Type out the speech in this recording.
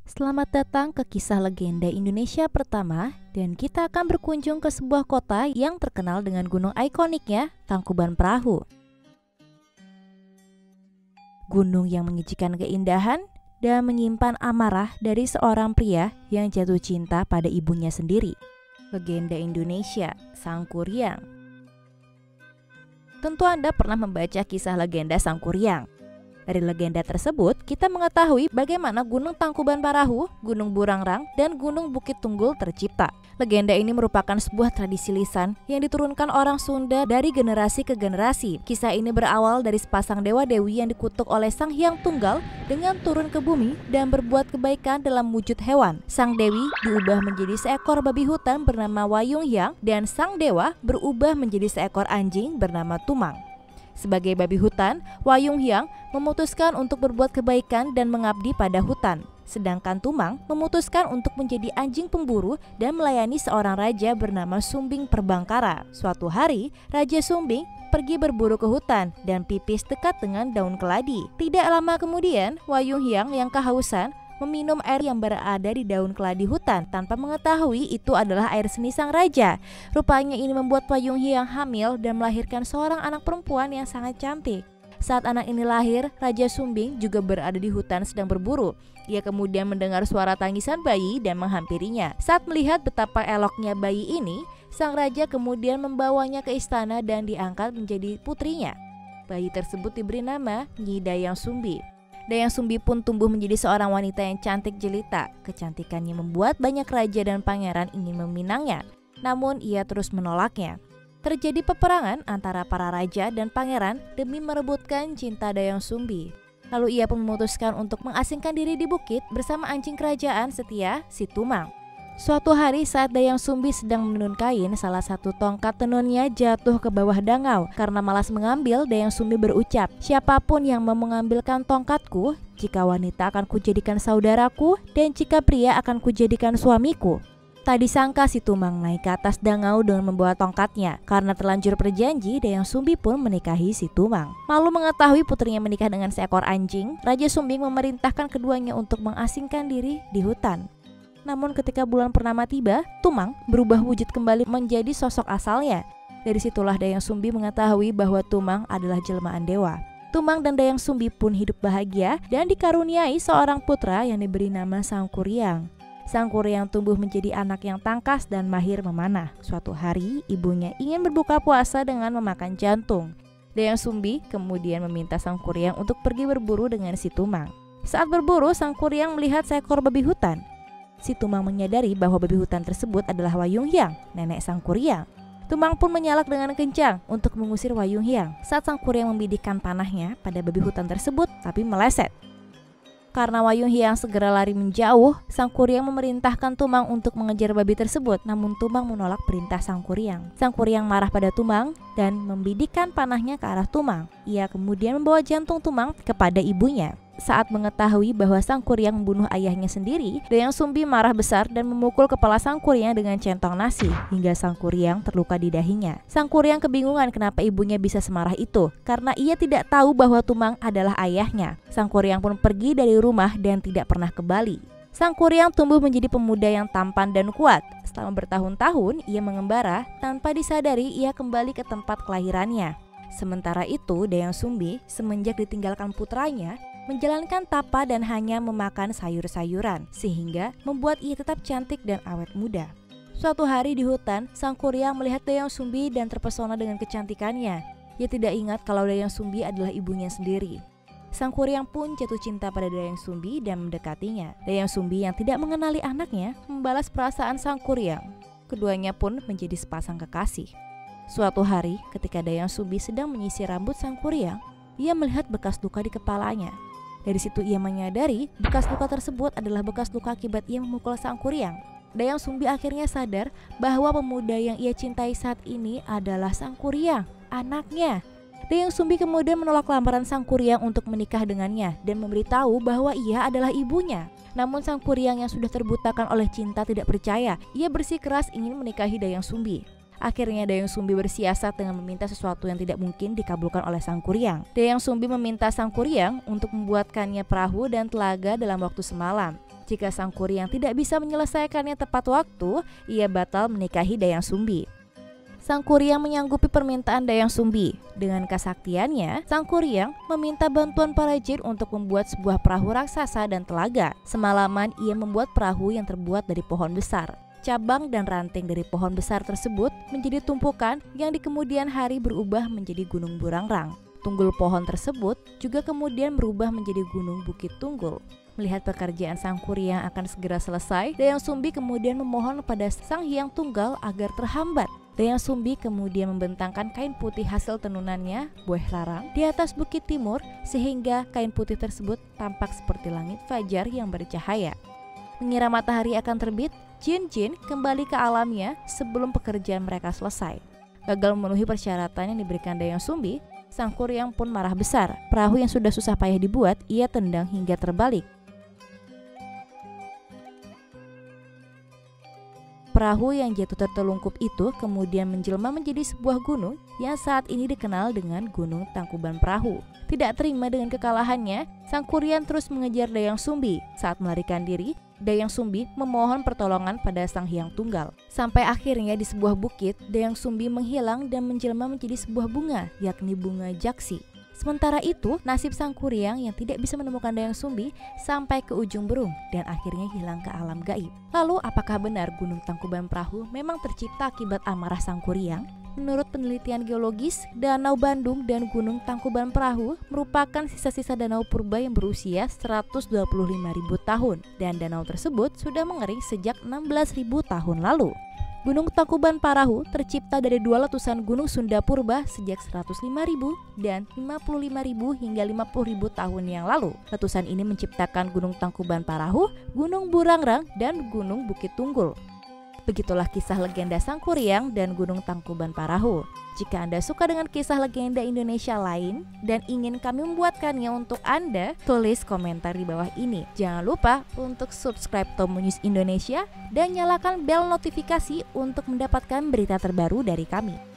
Selamat datang ke kisah legenda Indonesia pertama, dan kita akan berkunjung ke sebuah kota yang terkenal dengan gunung ikoniknya, Tangkuban Perahu. Gunung yang menyajikan keindahan dan menyimpan amarah dari seorang pria yang jatuh cinta pada ibunya sendiri. Legenda Indonesia, Sangkuriang. Tentu Anda pernah membaca kisah legenda Sangkuriang. Dari legenda tersebut, kita mengetahui bagaimana Gunung Tangkuban Perahu, Gunung Burangrang, dan Gunung Bukit Tunggul tercipta. Legenda ini merupakan sebuah tradisi lisan yang diturunkan orang Sunda dari generasi ke generasi. Kisah ini berawal dari sepasang dewa-dewi yang dikutuk oleh Sang Hyang Tunggal dengan turun ke bumi dan berbuat kebaikan dalam wujud hewan. Sang dewi diubah menjadi seekor babi hutan bernama Wayung Hyang, dan sang dewa berubah menjadi seekor anjing bernama Tumang. Sebagai babi hutan, Wayung Hyang memutuskan untuk berbuat kebaikan dan mengabdi pada hutan. Sedangkan Tumang memutuskan untuk menjadi anjing pemburu dan melayani seorang raja bernama Sumbing Perbangkara. Suatu hari, Raja Sumbing pergi berburu ke hutan dan pipis dekat dengan daun keladi. Tidak lama kemudian, Wayung Hyang yang kehausan meminum air yang berada di daun keladi hutan tanpa mengetahui itu adalah air seni sang raja. Rupanya ini membuat Wayung Hyang hamil dan melahirkan seorang anak perempuan yang sangat cantik. Saat anak ini lahir, Raja Sumbing juga berada di hutan sedang berburu. Ia kemudian mendengar suara tangisan bayi dan menghampirinya. Saat melihat betapa eloknya bayi ini, sang raja kemudian membawanya ke istana dan diangkat menjadi putrinya. Bayi tersebut diberi nama Nyi Dayang Sumbi. Dayang Sumbi pun tumbuh menjadi seorang wanita yang cantik jelita. Kecantikannya membuat banyak raja dan pangeran ingin meminangnya, namun ia terus menolaknya. Terjadi peperangan antara para raja dan pangeran demi merebutkan cinta Dayang Sumbi. Lalu ia pun memutuskan untuk mengasingkan diri di bukit bersama anjing kerajaan setia, si Tumang. Suatu hari saat Dayang Sumbi sedang menenun kain, salah satu tongkat tenunnya jatuh ke bawah dangau. Karena malas mengambil, Dayang Sumbi berucap, "Siapapun yang mau mengambilkan tongkatku, jika wanita akan kujadikan saudaraku, dan jika pria akan kujadikan suamiku." Tak disangka si Tumang naik ke atas dangau dengan membawa tongkatnya. Karena terlanjur berjanji, Dayang Sumbi pun menikahi si Tumang. Malu mengetahui putrinya menikah dengan seekor anjing, Raja Sumbing memerintahkan keduanya untuk mengasingkan diri di hutan. Namun ketika bulan purnama tiba, Tumang berubah wujud kembali menjadi sosok asalnya. Dari situlah Dayang Sumbi mengetahui bahwa Tumang adalah jelmaan dewa. Tumang dan Dayang Sumbi pun hidup bahagia dan dikaruniai seorang putra yang diberi nama Sangkuriang. Sangkuriang tumbuh menjadi anak yang tangkas dan mahir memanah. Suatu hari, ibunya ingin berbuka puasa dengan memakan jantung. Dayang Sumbi kemudian meminta Sangkuriang untuk pergi berburu dengan si Tumang. Saat berburu, Sangkuriang melihat seekor babi hutan. Si Tumang menyadari bahwa babi hutan tersebut adalah Wayung Hyang, nenek Sangkuriang. Tumang pun menyalak dengan kencang untuk mengusir Wayung Hyang saat Sangkuriang membidikkan panahnya pada babi hutan tersebut, tapi meleset. Karena Wayung Hyang segera lari menjauh, Sangkuriang memerintahkan Tumang untuk mengejar babi tersebut, namun Tumang menolak perintah Sangkuriang. Sangkuriang marah pada Tumang dan membidikkan panahnya ke arah Tumang. Ia kemudian membawa jantung Tumang kepada ibunya. Saat mengetahui bahwa Sangkuriang membunuh ayahnya sendiri, Dayang Sumbi marah besar dan memukul kepala Sangkuriang dengan centong nasi hingga Sangkuriang terluka di dahinya. Sangkuriang kebingungan kenapa ibunya bisa semarah itu, karena ia tidak tahu bahwa Tumang adalah ayahnya. Sangkuriang pun pergi dari rumah dan tidak pernah kembali. Sangkuriang tumbuh menjadi pemuda yang tampan dan kuat. Selama bertahun-tahun ia mengembara, tanpa disadari ia kembali ke tempat kelahirannya. Sementara itu, Dayang Sumbi semenjak ditinggalkan putranya menjalankan tapa dan hanya memakan sayur-sayuran, sehingga membuat ia tetap cantik dan awet muda. Suatu hari di hutan, Sangkuriang melihat Dayang Sumbi dan terpesona dengan kecantikannya. Ia tidak ingat kalau Dayang Sumbi adalah ibunya sendiri. Sangkuriang pun jatuh cinta pada Dayang Sumbi dan mendekatinya. Dayang Sumbi yang tidak mengenali anaknya membalas perasaan Sangkuriang. Keduanya pun menjadi sepasang kekasih. Suatu hari, ketika Dayang Sumbi sedang menyisir rambut Sangkuriang, ia melihat bekas luka di kepalanya. Dari situ ia menyadari bekas luka tersebut adalah bekas luka akibat ia memukul Sangkuriang. Dayang Sumbi akhirnya sadar bahwa pemuda yang ia cintai saat ini adalah Sangkuriang, anaknya. Dayang Sumbi kemudian menolak lamaran Sangkuriang untuk menikah dengannya dan memberitahu bahwa ia adalah ibunya. Namun Sangkuriang yang sudah terbutakan oleh cinta tidak percaya. Ia bersikeras ingin menikahi Dayang Sumbi. Akhirnya Dayang Sumbi bersiasat dengan meminta sesuatu yang tidak mungkin dikabulkan oleh Sang Kuryang. Dayang Sumbi meminta Sang Kuryang untuk membuatkannya perahu dan telaga dalam waktu semalam. Jika Sang Kuryang tidak bisa menyelesaikannya tepat waktu, ia batal menikahi Dayang Sumbi. Sang Kuryang menyanggupi permintaan Dayang Sumbi. Dengan kesaktiannya, Sang Kuryang meminta bantuan para jin untuk membuat sebuah perahu raksasa dan telaga. Semalaman ia membuat perahu yang terbuat dari pohon besar. Cabang dan ranting dari pohon besar tersebut menjadi tumpukan yang di kemudian hari berubah menjadi Gunung Burangrang. Tunggul pohon tersebut juga kemudian berubah menjadi Gunung Bukit Tunggul. Melihat pekerjaan Sang Kuryang akan segera selesai, Dayang Sumbi kemudian memohon kepada Sang Hyang Tunggal agar terhambat. Dayang Sumbi kemudian membentangkan kain putih hasil tenunannya, Boeh Larang, di atas bukit timur sehingga kain putih tersebut tampak seperti langit fajar yang bercahaya. Mengira matahari akan terbit, jin-jin kembali ke alamnya sebelum pekerjaan mereka selesai. Gagal memenuhi persyaratan yang diberikan Dayang Sumbi, Sang Kuryang pun marah besar. Perahu yang sudah susah payah dibuat, ia tendang hingga terbalik. Perahu yang jatuh tertelungkup itu kemudian menjelma menjadi sebuah gunung yang saat ini dikenal dengan Gunung Tangkuban Perahu. Tidak terima dengan kekalahannya, Sang Kuryang terus mengejar Dayang Sumbi. Saat melarikan diri, Dayang Sumbi memohon pertolongan pada Sang Hyang Tunggal. Sampai akhirnya di sebuah bukit, Dayang Sumbi menghilang dan menjelma menjadi sebuah bunga, yakni bunga jaksi. Sementara itu, nasib Sang Kuryang yang tidak bisa menemukan Dayang Sumbi sampai ke ujung Berung dan akhirnya hilang ke alam gaib. Lalu, apakah benar Gunung Tangkuban Perahu memang tercipta akibat amarah Sang Kuryang? Menurut penelitian geologis, Danau Bandung dan Gunung Tangkuban Perahu merupakan sisa-sisa danau purba yang berusia 125.000 tahun dan danau tersebut sudah mengering sejak 16.000 tahun lalu. Gunung Tangkuban Perahu tercipta dari dua letusan gunung Sunda purba sejak 105.000 dan 55.000 hingga 50.000 tahun yang lalu. Letusan ini menciptakan Gunung Tangkuban Perahu, Gunung Burangrang, dan Gunung Bukit Tunggul. Begitulah kisah legenda Sang Kuryang dan Gunung Tangkuban Perahu. Jika Anda suka dengan kisah legenda Indonesia lain dan ingin kami membuatkannya untuk Anda, tulis komentar di bawah ini. Jangan lupa untuk subscribe Tomo News Indonesia dan nyalakan bel notifikasi untuk mendapatkan berita terbaru dari kami.